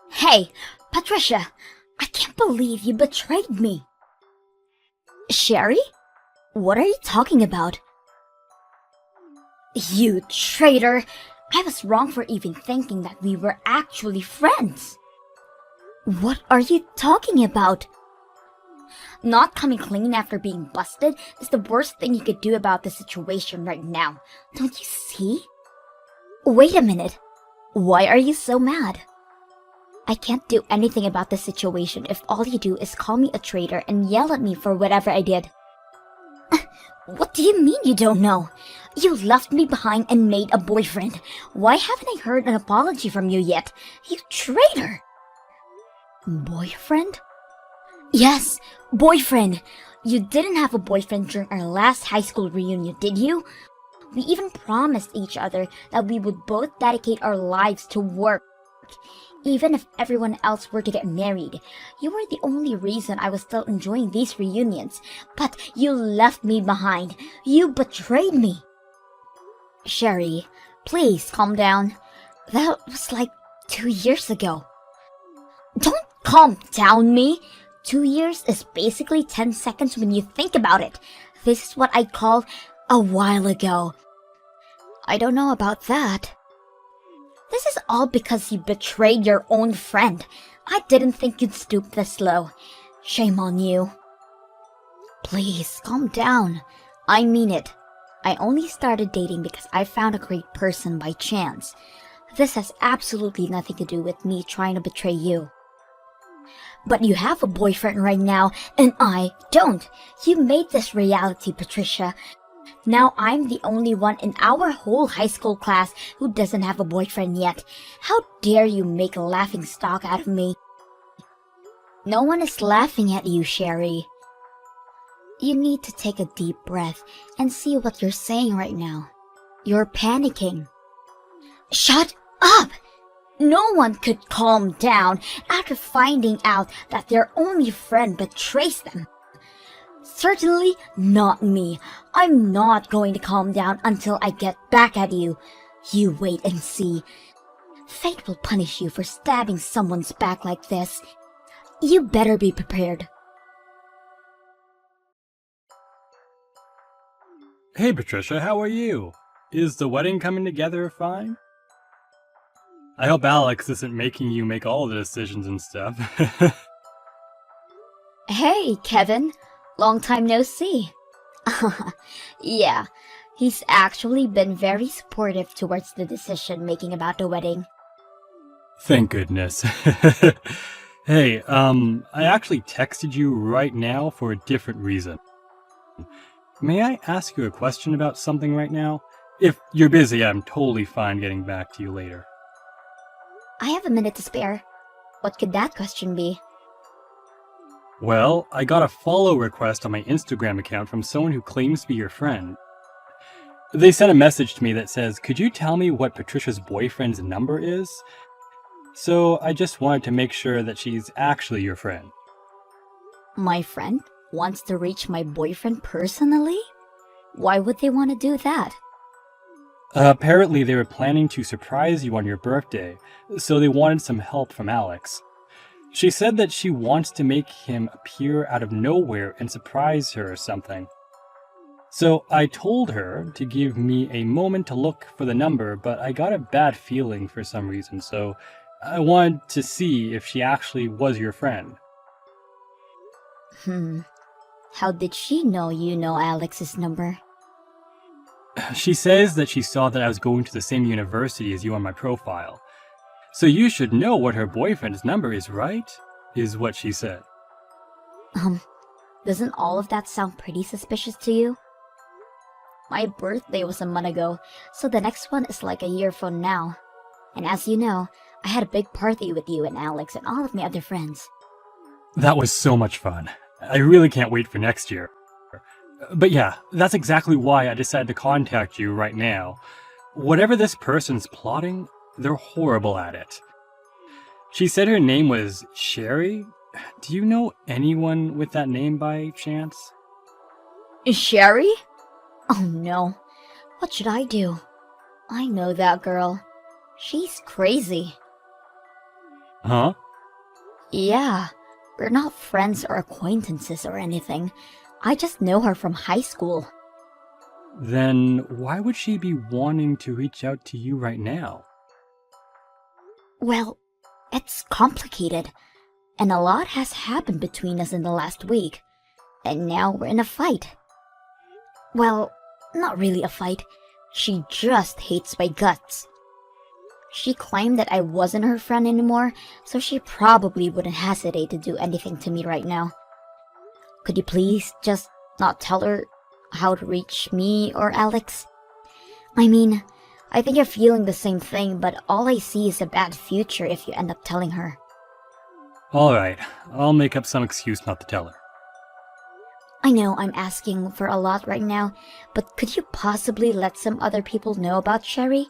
Hey, Patricia, I can't believe you betrayed me. Sherry? What are you talking about? You traitor! I was wrong for even thinking that we were actually friends. What are you talking about? Not coming clean after being busted is the worst thing you could do about the situation right now. Don't you see? Wait a minute. Why are you so mad? I can't do anything about the situation if all you do is call me a traitor and yell at me for whatever I did. What do you mean you don't know? You left me behind and made a boyfriend. Why haven't I heard an apology from you yet? You traitor! Boyfriend? Yes, boyfriend! You didn't have a boyfriend during our last high school reunion, did you? We even promised each other that we would both dedicate our lives to work. Even if everyone else were to get married, you were the only reason I was still enjoying these reunions. But you left me behind. You betrayed me. Sherry, please calm down. That was like 2 years ago. Don't calm down me. 2 years is basically 10 seconds when you think about it. This is what I call a while ago. I don't know about that. This is all because you betrayed your own friend. I didn't think you'd stoop this low. Shame on you. Please, calm down. I mean it. I only started dating because I found a great person by chance. This has absolutely nothing to do with me trying to betray you. But you have a boyfriend right now, and I don't. You made this reality, Patricia. Now I'm the only one in our whole high school class who doesn't have a boyfriend yet. How dare you make a laughing stock out of me? No one is laughing at you, Sherry. You need to take a deep breath and see what you're saying right now. You're panicking. Shut up! No one could calm down after finding out that their only friend betrays them. Certainly not me. I'm not going to calm down until I get back at you. You wait and see. Fate will punish you for stabbing someone's back like this. You better be prepared. Hey Patricia, how are you? Is the wedding coming together fine? I hope Alex isn't making you make all the decisions and stuff. Hey, Kevin. Long time no see. Yeah, he's actually been very supportive towards the decision making about the wedding. Thank goodness. Hey, I actually texted you right now for a different reason. May I ask you a question about something right now? If you're busy, I'm totally fine getting back to you later. I have a minute to spare. What could that question be? Well, I got a follow request on my Instagram account from someone who claims to be your friend. They sent a message to me that says, "Could you tell me what Patricia's boyfriend's number is?" So I just wanted to make sure that she's actually your friend. My friend wants to reach my boyfriend personally? Why would they want to do that? Apparently they were planning to surprise you on your birthday, so they wanted some help from Alex. She said that she wants to make him appear out of nowhere and surprise her or something. So I told her to give me a moment to look for the number, but I got a bad feeling for some reason, so I wanted to see if she actually was your friend. How did she know you know Alex's number? She says that she saw that I was going to the same university as you on my profile. So you should know what her boyfriend's number is, right? Is what she said. Doesn't all of that sound pretty suspicious to you? My birthday was a month ago, so the next one is like a year from now. And as you know, I had a big party with you and Alex and all of my other friends. That was so much fun. I really can't wait for next year. But yeah, that's exactly why I decided to contact you right now. Whatever this person's plotting, they're horrible at it. She said her name was Sherry. Do you know anyone with that name by chance? Sherry? Oh no. What should I do? I know that girl. She's crazy. Huh? Yeah, we're not friends or acquaintances or anything. I just know her from high school. Then why would she be wanting to reach out to you right now? Well, it's complicated, and a lot has happened between us in the last week, and now we're in a fight. Well, not really a fight. She just hates my guts. She claimed that I wasn't her friend anymore, so she probably wouldn't hesitate to do anything to me right now. Could you please just not tell her how to reach me or Alex? I mean, I think you're feeling the same thing, but all I see is a bad future if you end up telling her. Alright, I'll make up some excuse not to tell her. I know I'm asking for a lot right now, but could you possibly let some other people know about Sherry?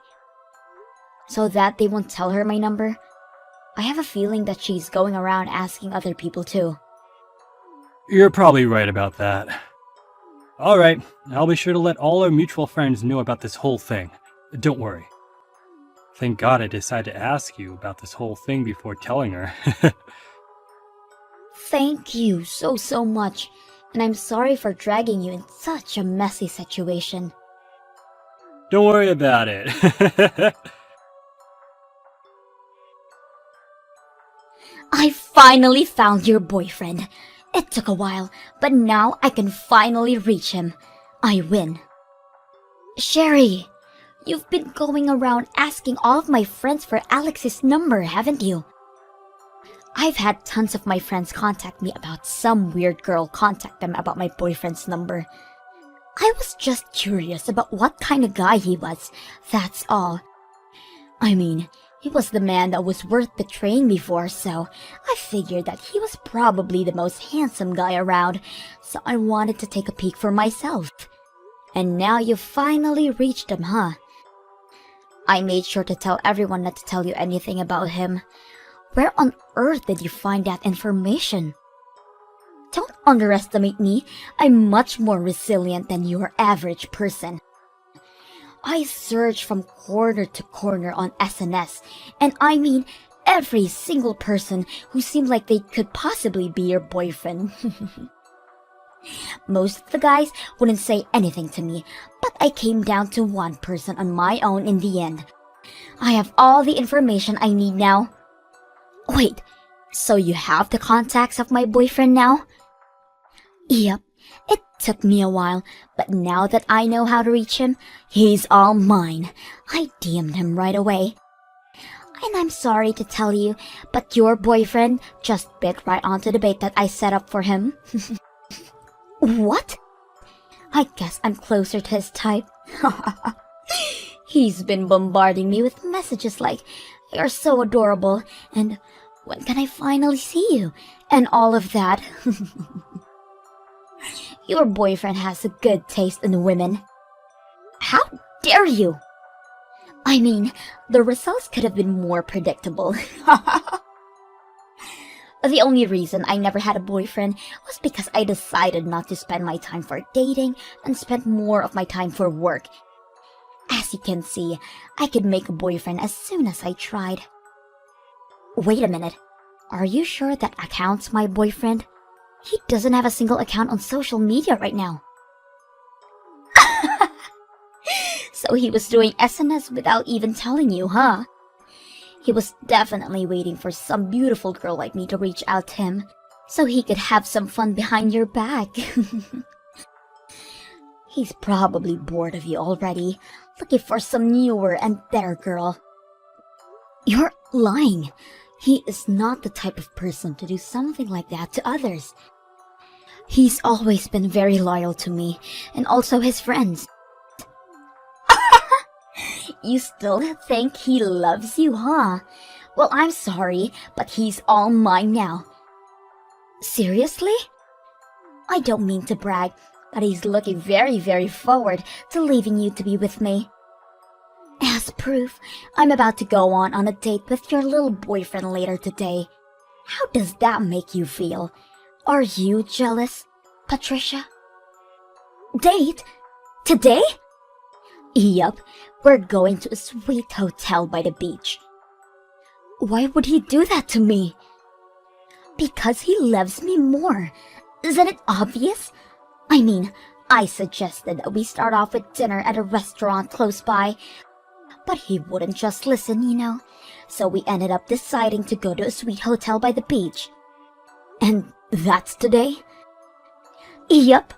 So that they won't tell her my number? I have a feeling that she's going around asking other people too. You're probably right about that. Alright, I'll be sure to let all our mutual friends know about this whole thing. Don't worry. Thank God I decided to ask you about this whole thing before telling her. Thank you so much, and I'm sorry for dragging you in such a messy situation. Don't worry about it. I finally found your boyfriend. It took a while, but now I can finally reach him. I win. Sherry, you've been going around asking all of my friends for Alex's number, haven't you? I've had tons of my friends contact me about some weird girl contact them about my boyfriend's number. I was just curious about what kind of guy he was, that's all. I mean, he was the man that was worth betraying before, so I figured that he was probably the most handsome guy around, so I wanted to take a peek for myself. And now you finally reached him, huh? I made sure to tell everyone not to tell you anything about him. Where on earth did you find that information? Don't underestimate me. I'm much more resilient than your average person. I searched from corner to corner on SNS, and I mean every single person who seemed like they could possibly be your boyfriend. Most of the guys wouldn't say anything to me, but I came down to one person on my own in the end. I have all the information I need now. Wait, so you have the contacts of my boyfriend now? Yep, it took me a while, but now that I know how to reach him, he's all mine. I DM'd him right away. And I'm sorry to tell you, but your boyfriend just bit right onto the bait that I set up for him. What? I guess I'm closer to his type. He's been bombarding me with messages like, "You're so adorable," and "When can I finally see you?" and all of that. Your boyfriend has a good taste in women. How dare you? I mean, the results could have been more predictable. The only reason I never had a boyfriend was because I decided not to spend my time for dating and spent more of my time for work. As you can see, I could make a boyfriend as soon as I tried. Wait a minute. Are you sure that account's my boyfriend? He doesn't have a single account on social media right now. So he was doing SNS without even telling you, huh? He was definitely waiting for some beautiful girl like me to reach out to him, so he could have some fun behind your back. He's probably bored of you already, looking for some newer and better girl. You're lying. He is not the type of person to do something like that to others. He's always been very loyal to me, and also his friends. You still think he loves you, huh? Well, I'm sorry, but he's all mine now. Seriously? I don't mean to brag, but he's looking very forward to leaving you to be with me. As proof, I'm about to go on a date with your little boyfriend later today. How does that make you feel? Are you jealous, Patricia? Date? Today? Yup, we're going to a sweet hotel by the beach. Why would he do that to me? Because he loves me more. Isn't it obvious? I mean, I suggested that we start off with dinner at a restaurant close by, but he wouldn't just listen, you know. So we ended up deciding to go to a sweet hotel by the beach. And that's today? Yup.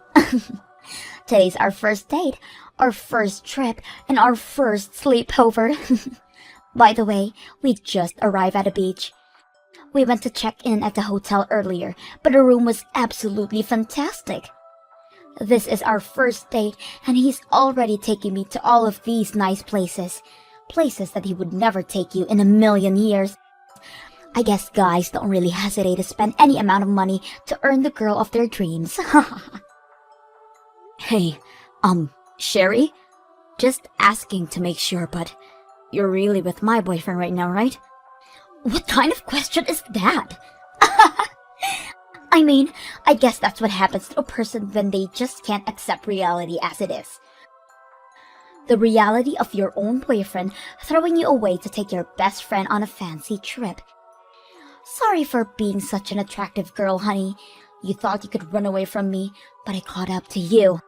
Today's our first date, our first trip, and our first sleepover. By the way, we just arrived at a beach. We went to check in at the hotel earlier, but the room was absolutely fantastic. This is our first date, and he's already taking me to all of these nice places. Places that he would never take you in a million years. I guess guys don't really hesitate to spend any amount of money to earn the girl of their dreams. Hey, Sherry? Just asking to make sure, but you're really with my boyfriend right now, right? What kind of question is that? I mean, I guess that's what happens to a person when they just can't accept reality as it is. The reality of your own boyfriend throwing you away to take your best friend on a fancy trip. Sorry for being such an attractive girl, honey. You thought you could run away from me, but I caught up to you.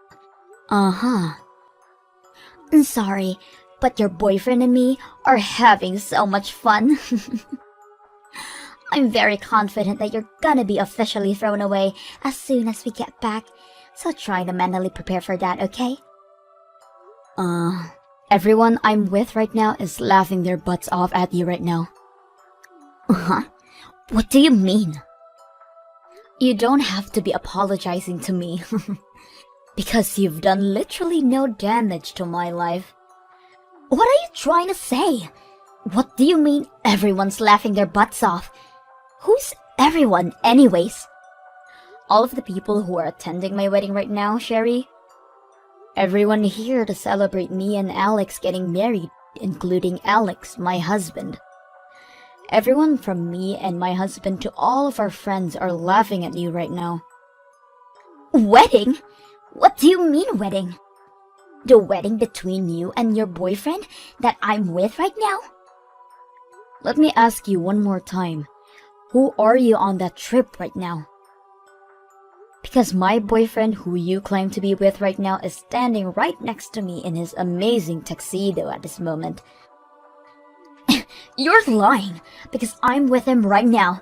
Uh-huh. Sorry, but your boyfriend and me are having so much fun. I'm very confident that you're gonna be officially thrown away as soon as we get back, so try to mentally prepare for that, okay? Everyone I'm with right now is laughing their butts off at you right now. Huh? What do you mean? You don't have to be apologizing to me. Because you've done literally no damage to my life. What are you trying to say? What do you mean everyone's laughing their butts off? Who's everyone, anyways? All of the people who are attending my wedding right now, Sherry. Everyone here to celebrate me and Alex getting married, including Alex, my husband. Everyone from me and my husband to all of our friends are laughing at you right now. Wedding? What do you mean wedding? The wedding between you and your boyfriend that I'm with right now? Let me ask you one more time. Who are you on that trip right now? Because my boyfriend who you claim to be with right now is standing right next to me in his amazing tuxedo at this moment. You're lying, because I'm with him right now.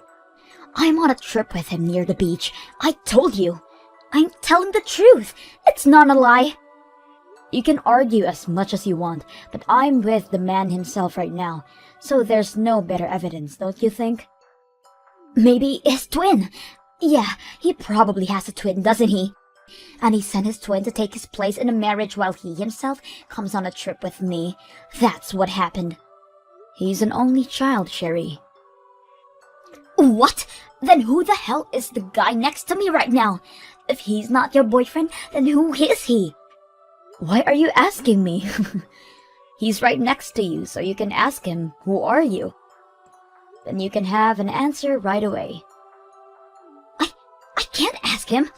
I'm on a trip with him near the beach. I told you. I'm telling the truth. It's not a lie. You can argue as much as you want, but I'm with the man himself right now, so there's no better evidence, don't you think? Maybe his twin. Yeah, he probably has a twin, doesn't he? And he sent his twin to take his place in a marriage while he himself comes on a trip with me. That's what happened. He's an only child, Sherry. What? Then who the hell is the guy next to me right now? If he's not your boyfriend, then who is he? Why are you asking me? He's right next to you, so you can ask him, who are you? Then you can have an answer right away. I can't ask him.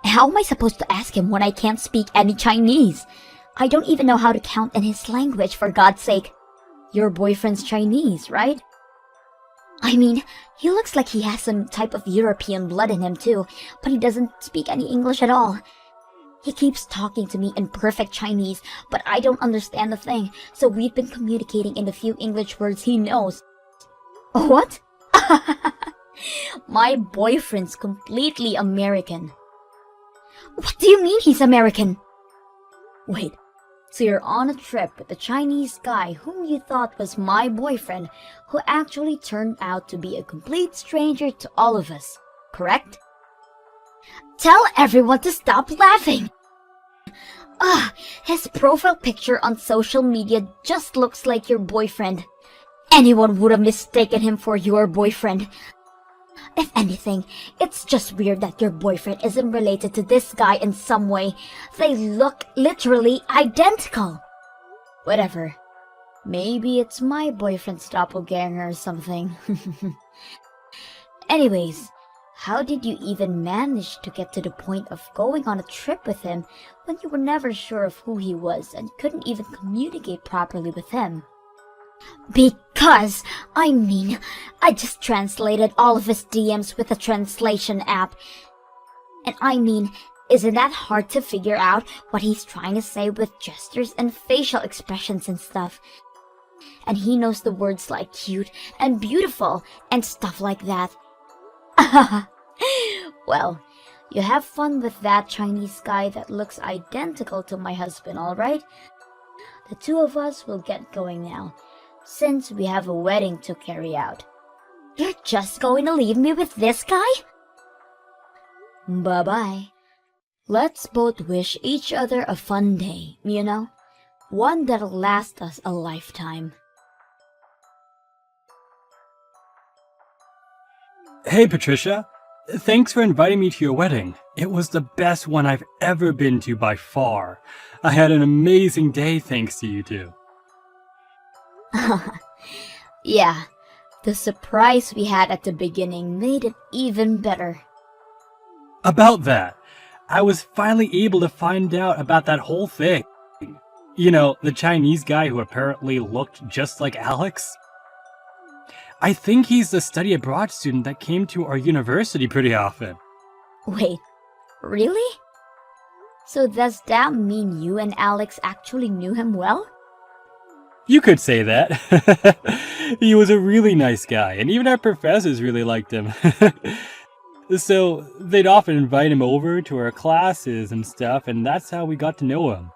How am I supposed to ask him when I can't speak any Chinese? I don't even know how to count in his language, for God's sake. Your boyfriend's Chinese, right? I mean, he looks like he has some type of European blood in him too, but he doesn't speak any English at all. He keeps talking to me in perfect Chinese, but I don't understand the thing, so we've been communicating in the few English words he knows. What? My boyfriend's completely American. What do you mean he's American? Wait, so you're on a trip with a Chinese guy whom you thought was my boyfriend, who actually turned out to be a complete stranger to all of us, correct? Tell everyone to stop laughing! His profile picture on social media just looks like your boyfriend. Anyone would have mistaken him for your boyfriend. If anything, it's just weird that your boyfriend isn't related to this guy in some way. They look literally identical. Whatever. Maybe it's my boyfriend's doppelganger or something. Anyways, how did you even manage to get to the point of going on a trip with him when you were never sure of who he was and couldn't even communicate properly with him? I just translated all of his DMs with a translation app. And isn't that hard to figure out what he's trying to say with gestures and facial expressions and stuff? And he knows the words like cute and beautiful and stuff like that. Well, you have fun with that Chinese guy that looks identical to my husband, alright? The two of us will get going now, since we have a wedding to carry out. You're just going to leave me with this guy? Bye-bye. Let's both wish each other a fun day, you know? One that'll last us a lifetime. Hey, Patricia. Thanks for inviting me to your wedding. It was the best one I've ever been to by far. I had an amazing day thanks to you two. Yeah, the surprise we had at the beginning made it even better. About that, I was finally able to find out about that whole thing. You know, the Chinese guy who apparently looked just like Alex. I think he's the study abroad student that came to our university pretty often. Wait, really? So does that mean you and Alex actually knew him well? You could say that. He was a really nice guy, and even our professors really liked him. So they'd often invite him over to our classes and stuff, and that's how we got to know him.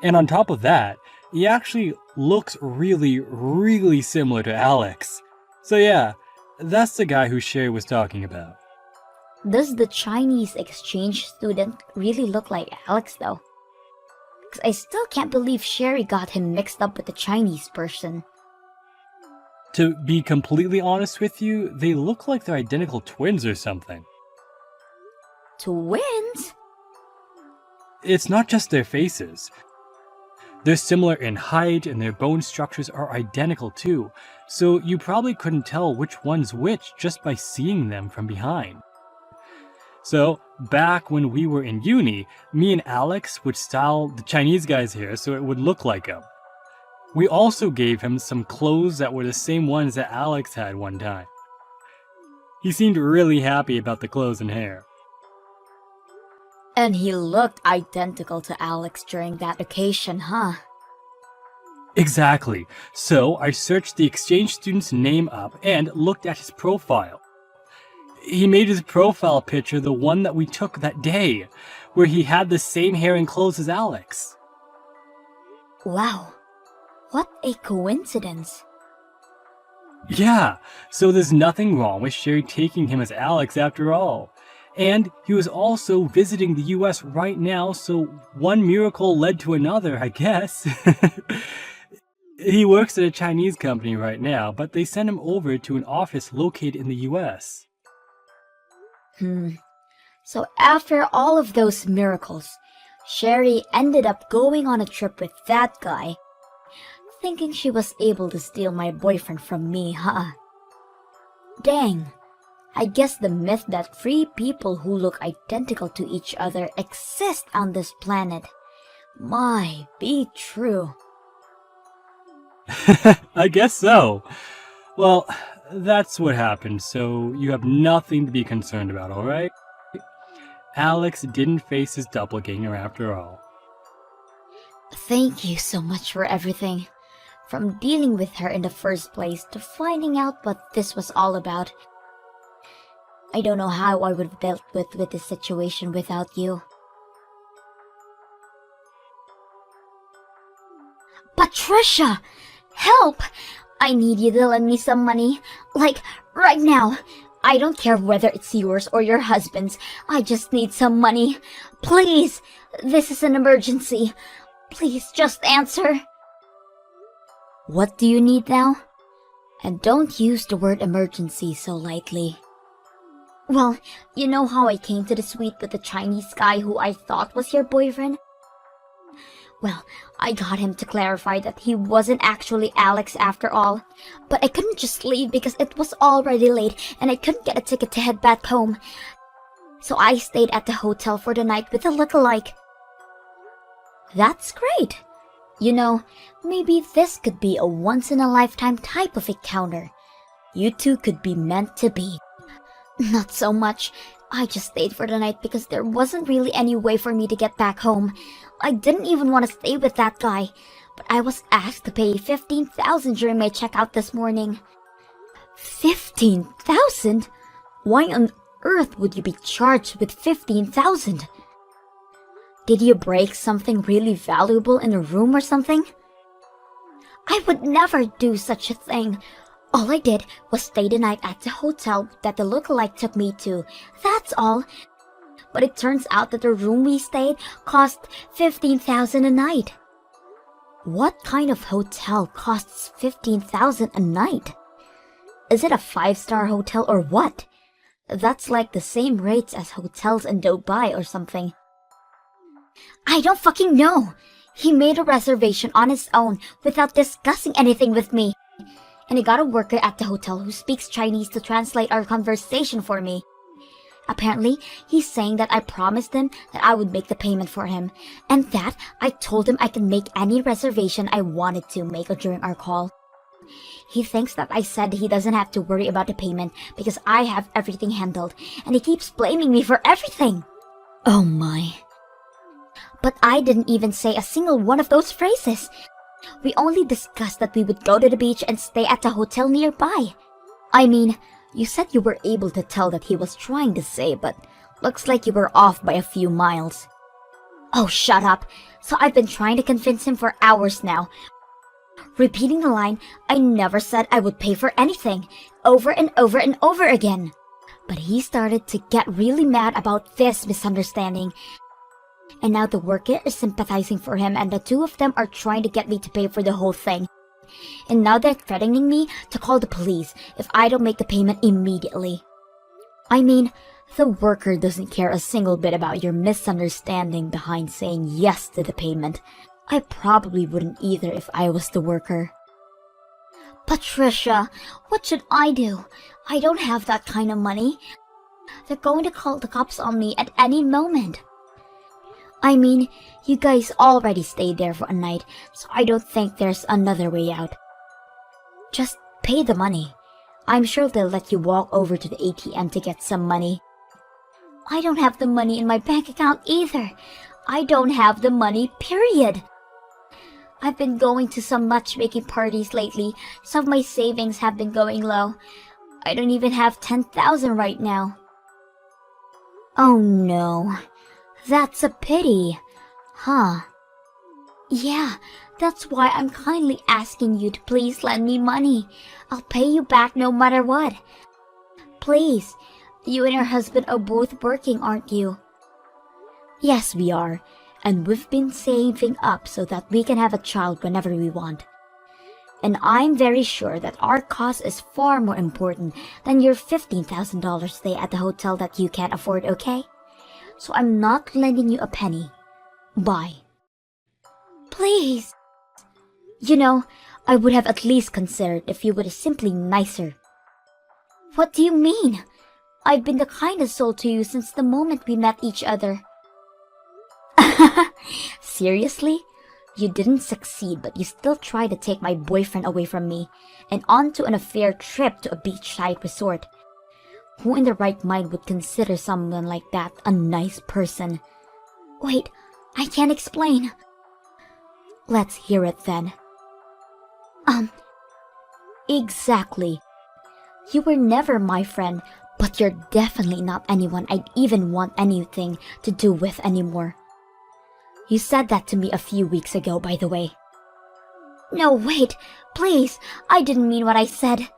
And on top of that, he actually looks really, really similar to Alex. So yeah, that's the guy who Sherry was talking about. Does the Chinese exchange student really look like Alex though? 'Cause I still can't believe Sherry got him mixed up with the Chinese person. To be completely honest with you, they look like they're identical twins or something. Twins? It's not just their faces. They're similar in height and their bone structures are identical too, so you probably couldn't tell which one's which just by seeing them from behind. So, back when we were in uni, me and Alex would style the Chinese guy's hair so it would look like him. We also gave him some clothes that were the same ones that Alex had one time. He seemed really happy about the clothes and hair. And he looked identical to Alex during that occasion, huh? Exactly. So I searched the exchange student's name up and looked at his profile. He made his profile picture the one that we took that day, where he had the same hair and clothes as Alex. Wow. What a coincidence. Yeah, so there's nothing wrong with Sherry taking him as Alex after all. And he was also visiting the US right now, so one miracle led to another, I guess. He works at a Chinese company right now, but they sent him over to an office located in the US. So after all of those miracles, Sherry ended up going on a trip with that guy, thinking she was able to steal my boyfriend from me, huh? Dang. I guess the myth that three people who look identical to each other exist on this planet might be true. I guess so. Well, that's what happened, so you have nothing to be concerned about, alright? Alex didn't face his doppelganger after all. Thank you so much for everything. From dealing with her in the first place to finding out what this was all about. I don't know how I would have dealt with this situation without you. Patricia! Help! I need you to lend me some money. Like, right now. I don't care whether it's yours or your husband's. I just need some money. Please! This is an emergency. Please just answer. What do you need now? And don't use the word emergency so lightly. Well, you know how I came to the suite with the Chinese guy who I thought was your boyfriend? Well, I got him to clarify that he wasn't actually Alex after all. But I couldn't just leave because it was already late and I couldn't get a ticket to head back home. So I stayed at the hotel for the night with a lookalike. That's great. You know, maybe this could be a once-in-a-lifetime type of encounter. You two could be meant to be. Not so much. I just stayed for the night because there wasn't really any way for me to get back home. I didn't even want to stay with that guy, but I was asked to pay $15,000 during my checkout this morning. 15,000? Why on earth would you be charged with 15,000? Did you break something really valuable in a room or something? I would never do such a thing. All I did was stay the night at the hotel that the lookalike took me to. That's all. But it turns out that the room we stayed cost $15,000 a night. What kind of hotel costs $15,000 a night? Is it a 5-star hotel or what? That's like the same rates as hotels in Dubai or something. I don't fucking know. He made a reservation on his own without discussing anything with me. And he got a worker at the hotel who speaks Chinese to translate our conversation for me. Apparently, he's saying that I promised him that I would make the payment for him, and that I told him I can make any reservation I wanted to make during our call. He thinks that I said he doesn't have to worry about the payment because I have everything handled, and he keeps blaming me for everything. Oh my. But I didn't even say a single one of those phrases. We only discussed that we would go to the beach and stay at a hotel nearby. I mean, you said you were able to tell that he was trying to say, but looks like you were off by a few miles. Oh, shut up. So I've been trying to convince him for hours now. Repeating the line, I never said I would pay for anything, over and over and over again. But he started to get really mad about this misunderstanding. And now the worker is sympathizing for him, and the two of them are trying to get me to pay for the whole thing. And now they're threatening me to call the police if I don't make the payment immediately. I mean, the worker doesn't care a single bit about your misunderstanding behind saying yes to the payment. I probably wouldn't either if I was the worker. Patricia, what should I do? I don't have that kind of money. They're going to call the cops on me at any moment. I mean, you guys already stayed there for a night, so I don't think there's another way out. Just pay the money. I'm sure they'll let you walk over to the ATM to get some money. I don't have the money in my bank account either. I don't have the money, period. I've been going to some matchmaking parties lately. Some of my savings have been going low. I don't even have 10,000 right now. Oh no. That's a pity. Huh. Yeah, that's why I'm kindly asking you to please lend me money. I'll pay you back no matter what. Please. You and your husband are both working, aren't you? Yes, we are. And we've been saving up so that we can have a child whenever we want. And I'm very sure that our cause is far more important than your $15,000 stay at the hotel that you can't afford, okay? So I'm not lending you a penny. Bye. Please. You know, I would have at least considered if you were simply nicer. What do you mean? I've been the kindest soul to you since the moment we met each other. Seriously? You didn't succeed, but you still tried to take my boyfriend away from me and onto an affair trip to a beachside resort. Who in their right mind would consider someone like that a nice person? Wait, I can't explain. Let's hear it then. Exactly. You were never my friend, but you're definitely not anyone I'd even want anything to do with anymore. You said that to me a few weeks ago, by the way. No, wait, please, I didn't mean what I said.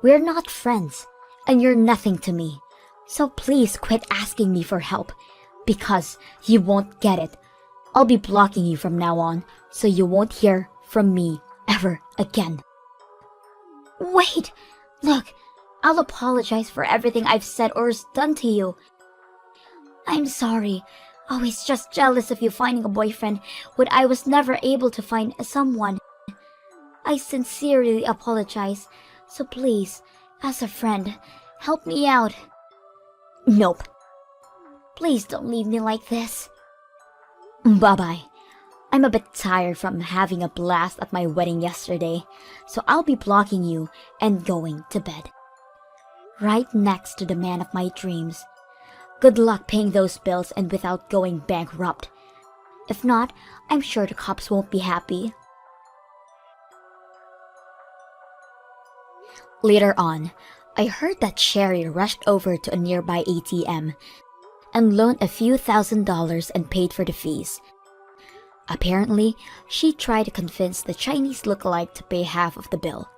We're not friends, and you're nothing to me. So please quit asking me for help, because you won't get it. I'll be blocking you from now on, so you won't hear from me ever again. Wait, look, I'll apologize for everything I've said or done to you. I'm sorry. I was just jealous of you finding a boyfriend when I was never able to find someone. I sincerely apologize, so please, as a friend, help me out. Nope. Please don't leave me like this. Bye-bye. I'm a bit tired from having a blast at my wedding yesterday, so I'll be blocking you and going to bed. Right next to the man of my dreams. Good luck paying those bills and without going bankrupt. If not, I'm sure the cops won't be happy. Later on, I heard that Sherry rushed over to a nearby ATM and loaned a few $1,000s and paid for the fees. Apparently, she tried to convince the Chinese lookalike to pay half of the bill,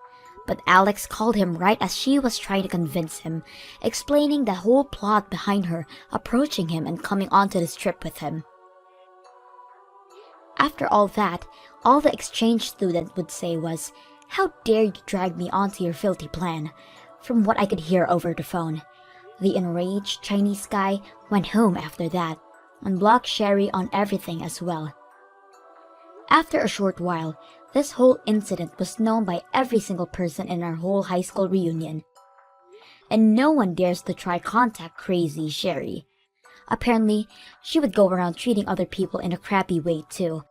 but Alex called him right as she was trying to convince him, explaining the whole plot behind her approaching him and coming onto this trip with him. After all that, all the exchange student would say was, "How dare you drag me onto your filthy plan?" From what I could hear over the phone. The enraged Chinese guy went home after that and blocked Sherry on everything as well. After a short while, this whole incident was known by every single person in our whole high school reunion. And no one dares to try contact crazy Sherry. Apparently, she would go around treating other people in a crappy way too.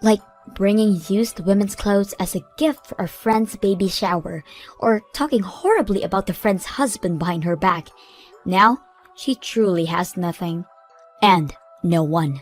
Like bringing used women's clothes as a gift for a friend's baby shower, or talking horribly about the friend's husband behind her back. Now, she truly has nothing. And no one.